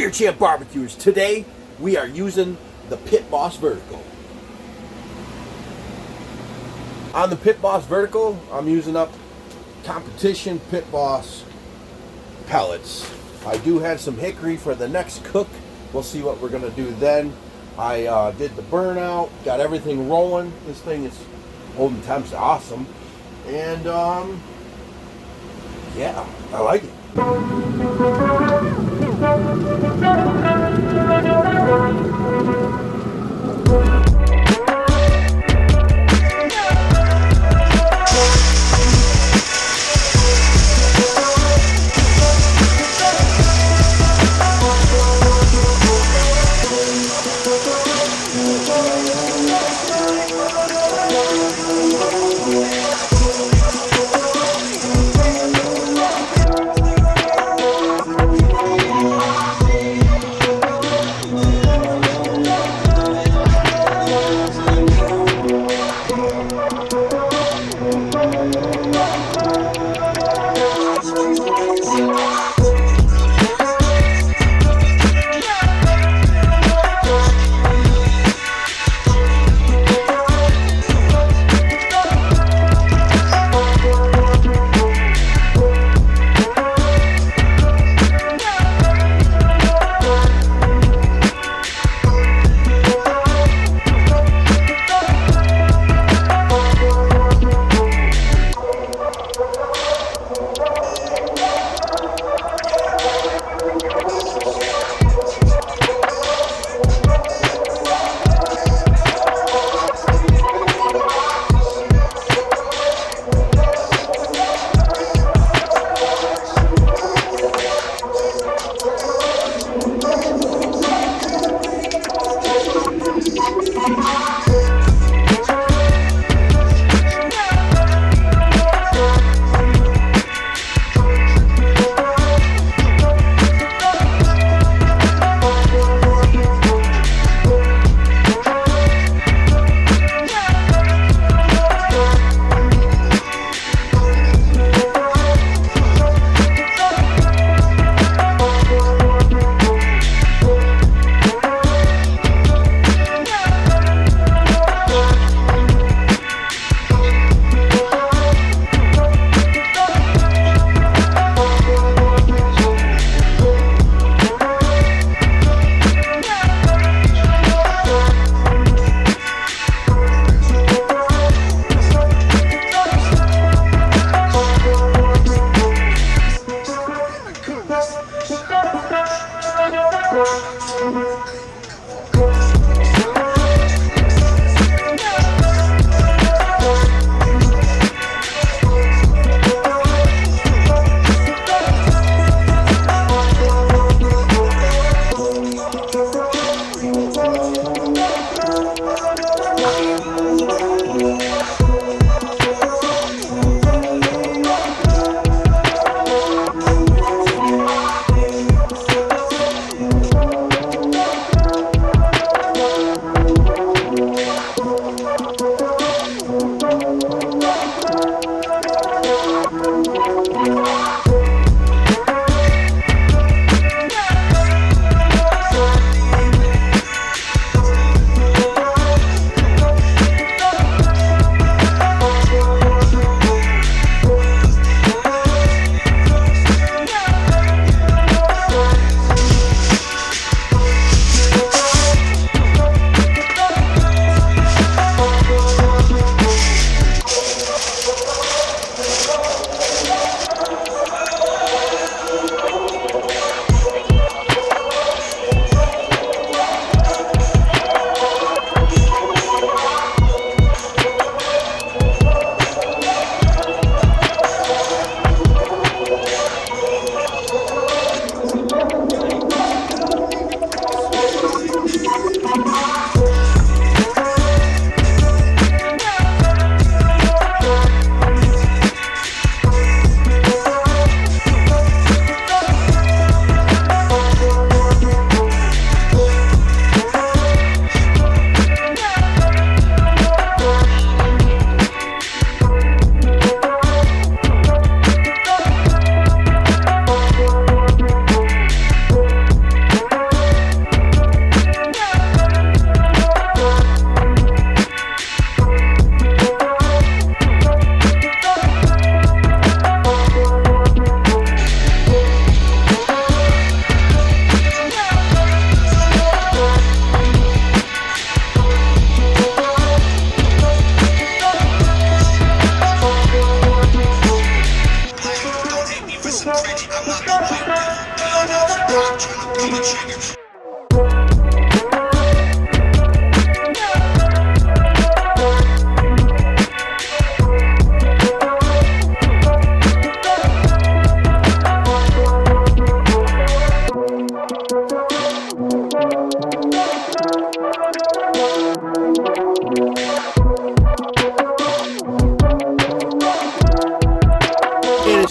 there, Champ Barbecuers. Today we are using the Pit Boss Vertical. On the Pit Boss Vertical, I'm using up competition Pit Boss pellets. I do have some hickory for the next cook. We'll see what we're gonna do then. I did the burnout, got everything rolling. This thing is holding temps awesome. And yeah, I like it.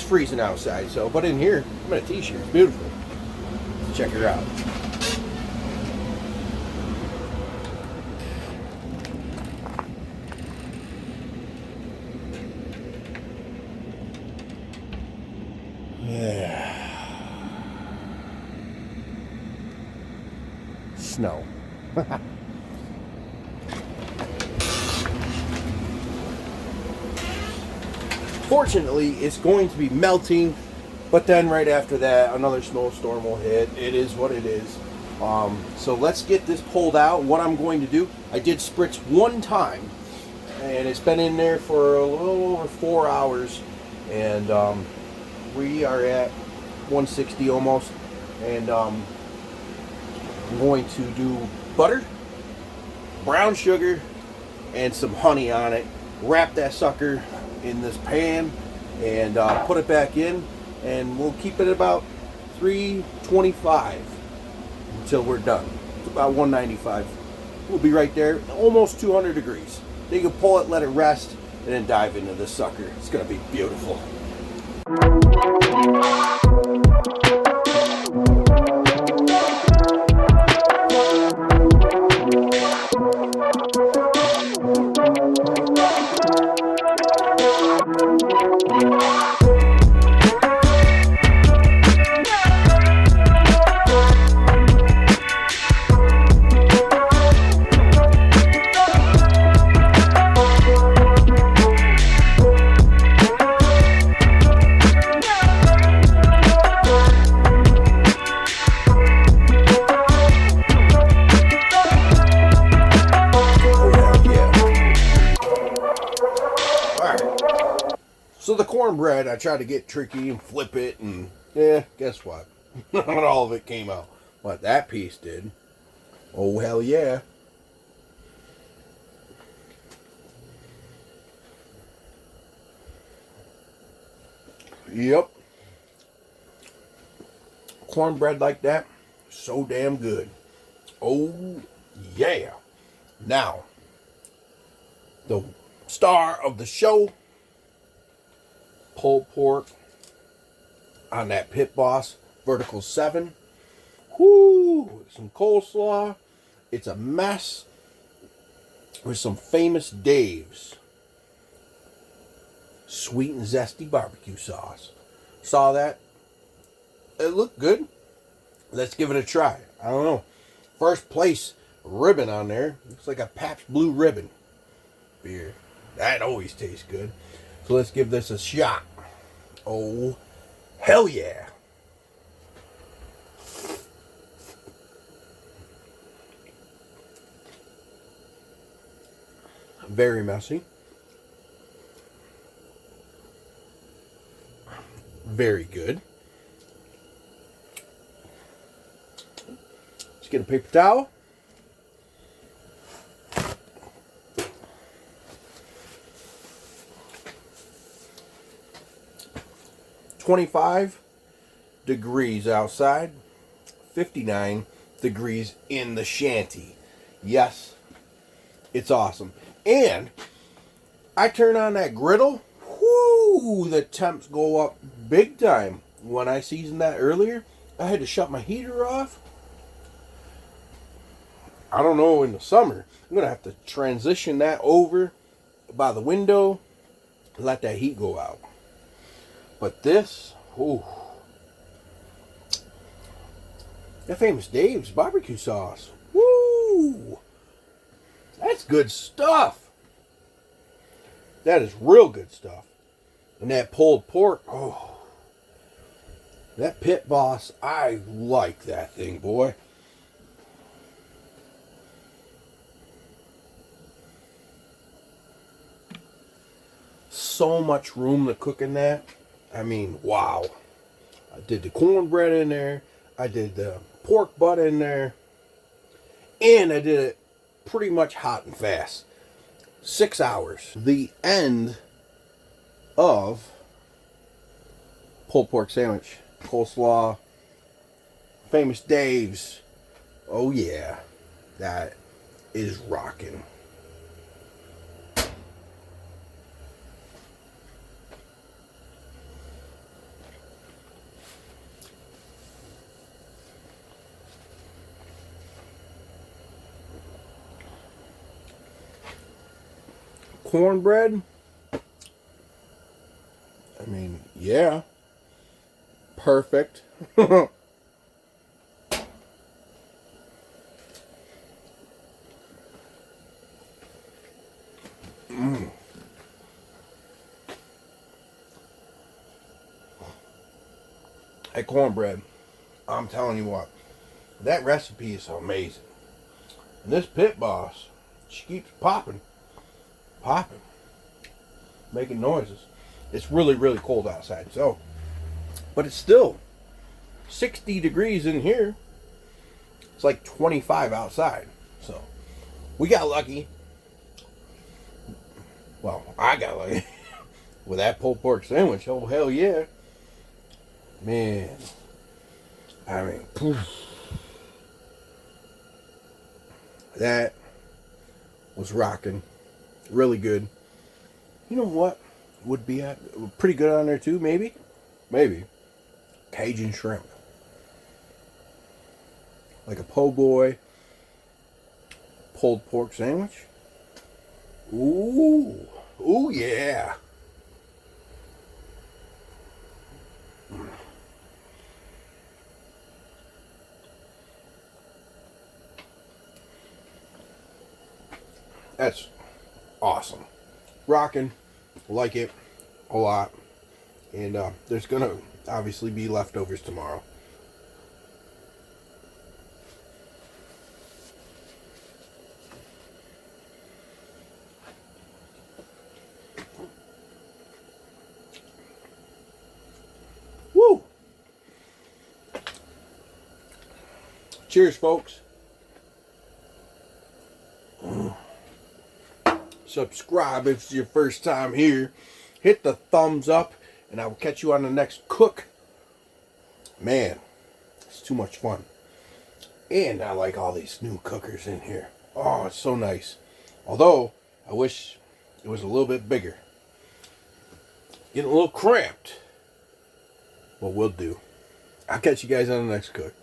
Freezing outside, so but in here I'm in a t-shirt. It's beautiful. Check her out. Yeah. Snow. Fortunately, it's going to be melting, but then right after that, another snowstorm will hit. It is what it is. So let's get this pulled out. What I'm going to do, I did spritz one time, and it's been in there for a little over 4 hours, and we are at 160 almost, and I'm going to do butter, brown sugar, and some honey on it. Wrap that sucker in this pan and put it back in, and we'll keep it about 325 until we're done. It's about 195. We'll be right there, almost 200 degrees. Then you can pull it, let it rest, and then dive into this sucker. It's gonna be beautiful. So the cornbread, I tried to get tricky and flip it, and yeah, guess what? Not all of it came out. But that piece did. Oh, hell yeah. Yep. Cornbread like that, so damn good. Oh, yeah. Now, the star of the show, pulled pork on that Pit Boss Vertical 7. Whoo! Some coleslaw. It's a mess with some Famous Dave's sweet and zesty barbecue sauce. Saw that? It looked good. Let's give it a try. I don't know. First place ribbon on there. Looks like a Pabst Blue Ribbon beer. That always tastes good. So let's give this a shot. Oh, hell yeah. Very messy. Very good. Let's get a paper towel. $25 degrees outside, 59 degrees in the shanty. Yes, it's awesome. And I turn on that griddle, whoo, the temps go up big time. When I seasoned that earlier, I had to shut my heater off. I don't know, in the summer, I'm going to have to transition that over by the window and let that heat go out. But this, ooh, that Famous Dave's barbecue sauce, woo, that's good stuff. That is real good stuff. And that pulled pork, oh, that Pit Boss, I like that thing, boy. So much room to cook in that. I mean, wow. I did the cornbread in there. I did the pork butt in there. And I did it pretty much hot and fast. 6 hours. The end of pulled pork sandwich. Coleslaw. Famous Dave's. Oh yeah. That is rocking. Cornbread. I mean, yeah. Perfect. That cornbread, I'm telling you what, that recipe is amazing. And this pit boss, she keeps popping, making noises. It's really, really cold outside, so, but it's still 60 degrees in here. It's like 25 outside, so we got lucky. Well, I got lucky with that pulled pork sandwich. Oh, hell yeah. Man, I mean, poof. That was rocking. Really good. You know what would be pretty good on there too? Maybe Cajun shrimp. Like a po' boy pulled pork sandwich. Ooh, yeah. That's awesome. Rocking. Like it a lot. And there's going to obviously be leftovers tomorrow. Woo! Cheers, folks. Subscribe if it's your first time here. Hit the thumbs up, and I will catch you on the next cook. Man, it's too much fun. And I like all these new cookers in here. Oh, it's so nice. Although, I wish it was a little bit bigger. Getting a little cramped. But we'll do. I'll catch you guys on the next cook.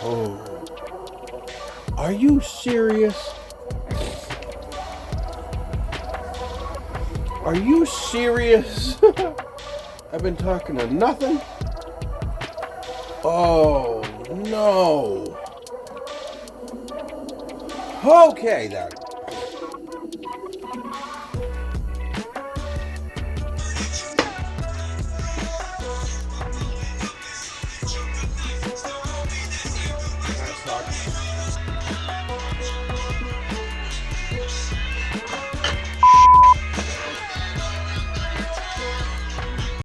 Oh, are you serious? Are you serious? I've been talking to nothing? Oh, no. Okay, then. Let's talk.